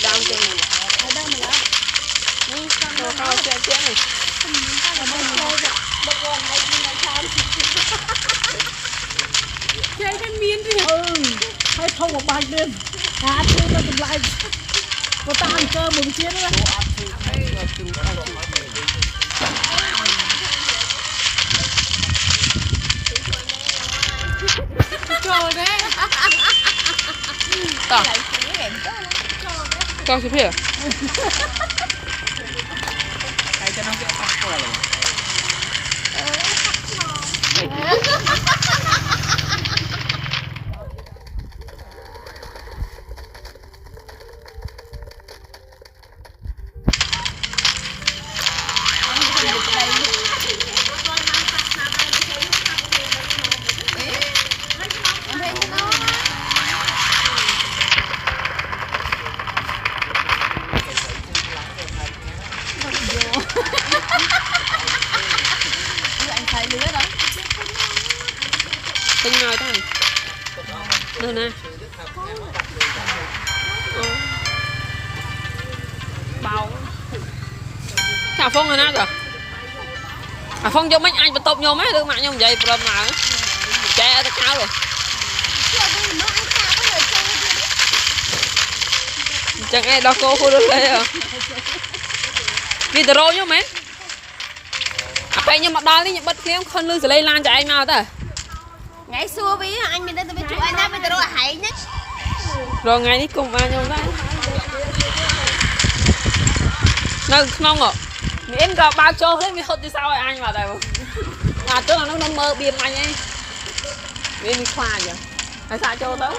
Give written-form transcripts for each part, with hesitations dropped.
mày đang chơi ở đâu mà nó cao chơi chơi này chơi cái miên đi hay thông một bài lên hạt thu ta tụi lại có ta ăn cơm một chiếc nữa trời đấy tao cao xíu hả cái cho nó dễ bắt qua rồi tinh ngồi thôi đâu nè bao chả phong rồi nè kìa à phong cho mấy anh bật tục nhau mấy đứa mạng nhau vậy rồi mà trẻ ta cao rồi chẳng ai đó cô được đây à video nhá mấy à bây nhưng mà đo đi những bất khiếm không lư sẽ lây lan cho anh nào ta ngày xưa với anh mình đến từ chỗ anh đã bây giờ hãy nhé rồi ngày đi cùng vào nhau đấy nó không ạ miễn gặp bao cho hết mới hốt đi sao rồi anh vào đây à tức là nó mơ biếm anh ấy miễn đi khoa vậy tại sao cho tới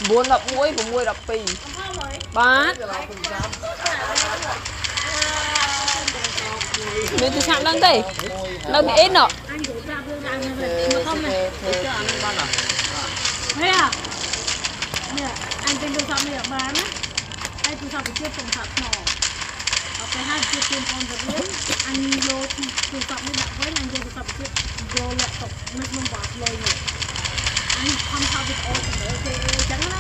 buôn đập muối của muối đập pì bát mình từ sáng đang đây đâu bị ếch nọ thế à nè anh trên đồ sạp này bán á anh đồ sạp phải chia phần sạp nhỏ phải hai chia tiền con vật lớn anh lô đồ sạp mới đặt với anh trên đồ sạp phải chia lô lẹ tục mất mông bạc lôi này anh không sao được ổn để chẳng á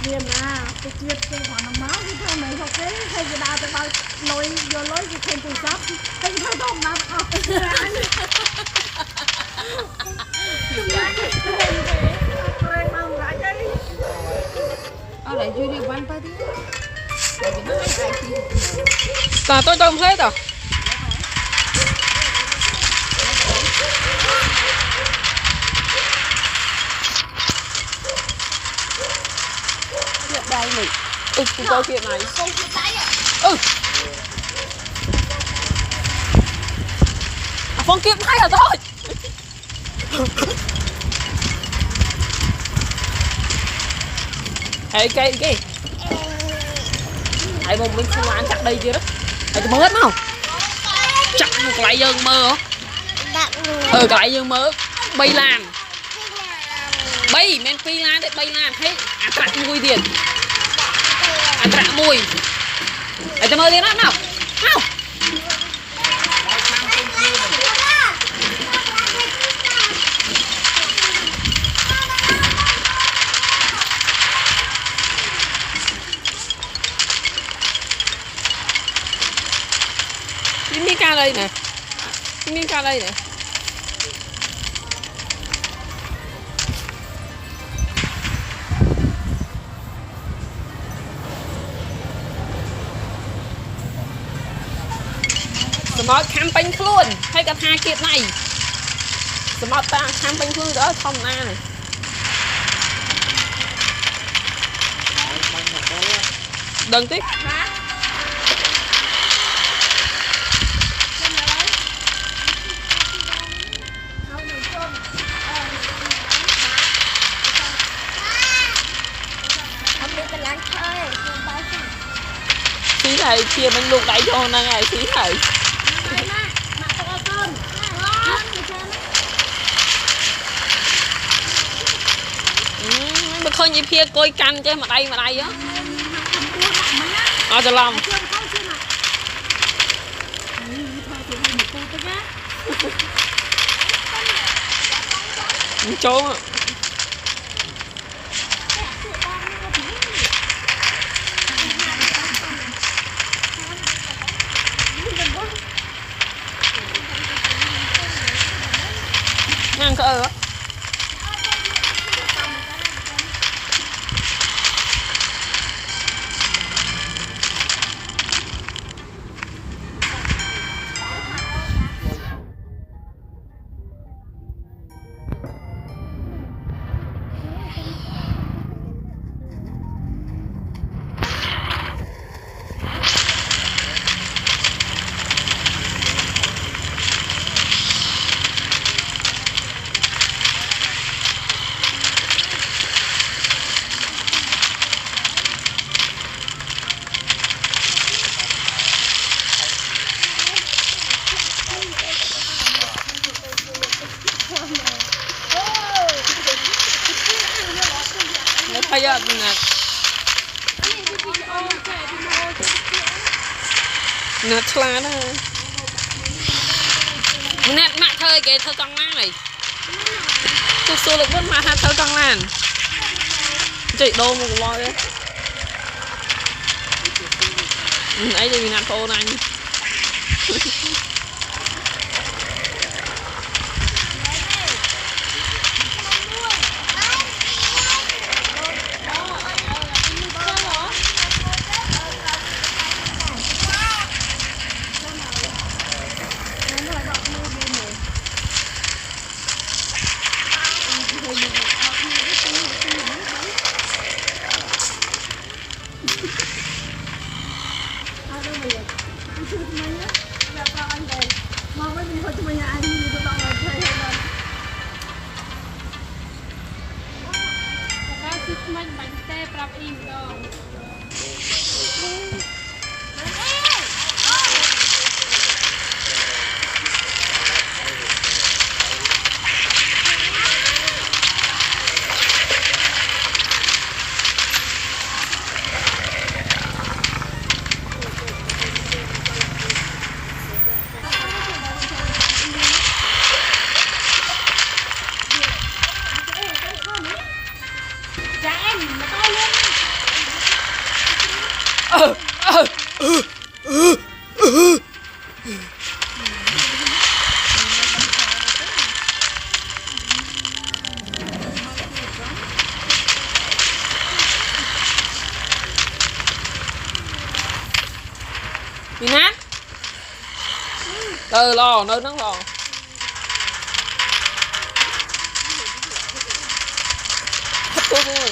điềm à cái chia cái quả nằm máu cái thằng này học đấy hay cái đào cái bao lôi vô lối cái thêm đồ sạp hay cái thằng đông mà lại duy đi quanh tới đi tôi không thấy đâu đây này cái câu chuyện này phong kiếm hay là thôi ê cái ai một mình không ăn chặt đây chưa đó ai có hết không chặt một lại dân mơ hả cái lại dân mơ bay lan bay men phi lan đấy bay lan thấy à trạ mùi tiền à trạ mùi ai cho mơ tiền lắm nào nào miếng ca đây nè miếng ca đây nè Smart camping luôn hay cả hai kiệt này Smart camping luôn đó không na này đừng tiếp xí này chia bánh luộc đẩy cho này ngày xí này mà khơi như kia coi canh chứ mà đây á cho lòng Trốn á. Ăn cỡ á. Thấy á, nè chla đó. Nè mẹ thơi kìa thơ con lan này. Tôi xua được bốn mà hai thơ con lan. Chị đô một lòi đấy. Ấy thì mình ăn khô này. Đi nát. Lo nơi nó lo. Hấp tôi nữa.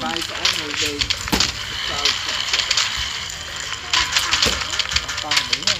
Vai sẽ ngồi đây. Con mỹ này.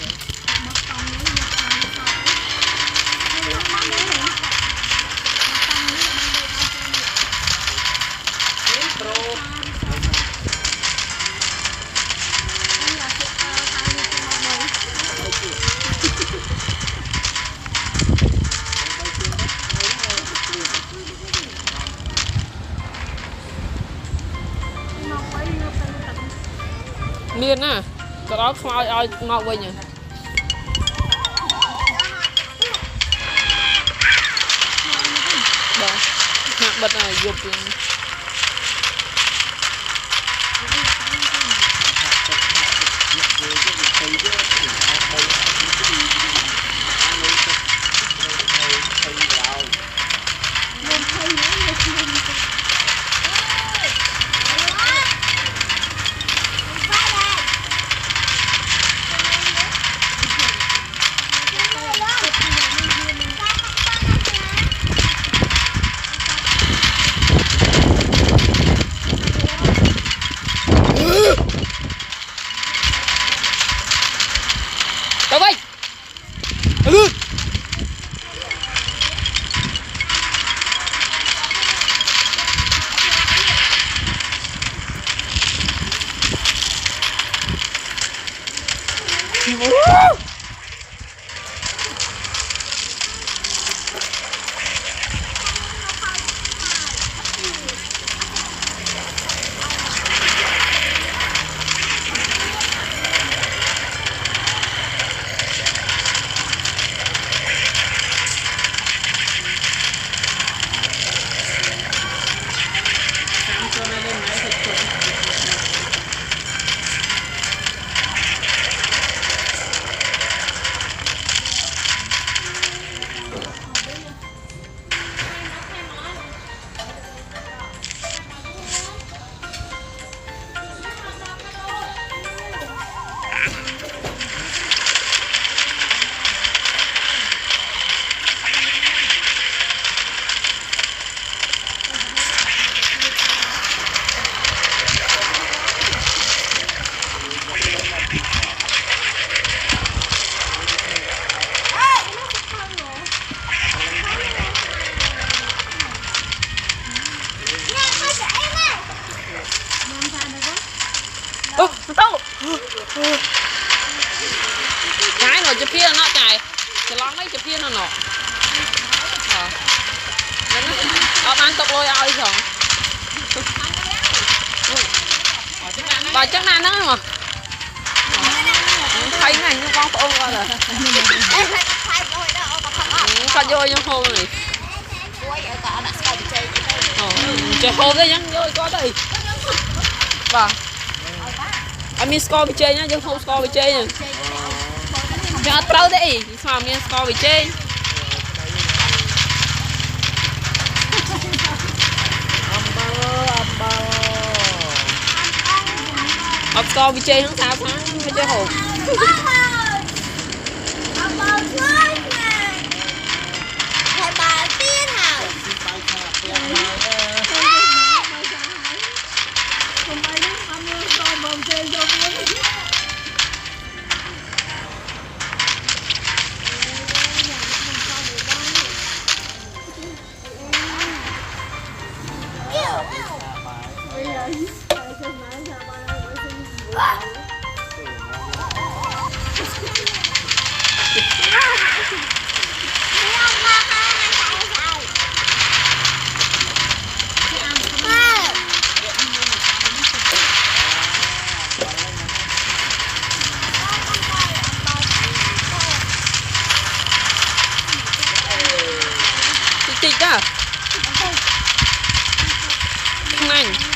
Miên á, cái đó không ai mau quên nhỉ. Đó, hạ bật này dục lên. Đâu vậy? rồi ai rồi bà chắc là nó mà thấy này nó con ôm qua rồi con vô trong hôn này chơi hôn đấy nhá vô có đây vâng anh mi score bị chơi nhá chứ không score bị chơi nhá cho trâu đấy sao mi score bị chơi học score bị chơi không sao sáng mới chơi hồn Tịch đó. Không anh.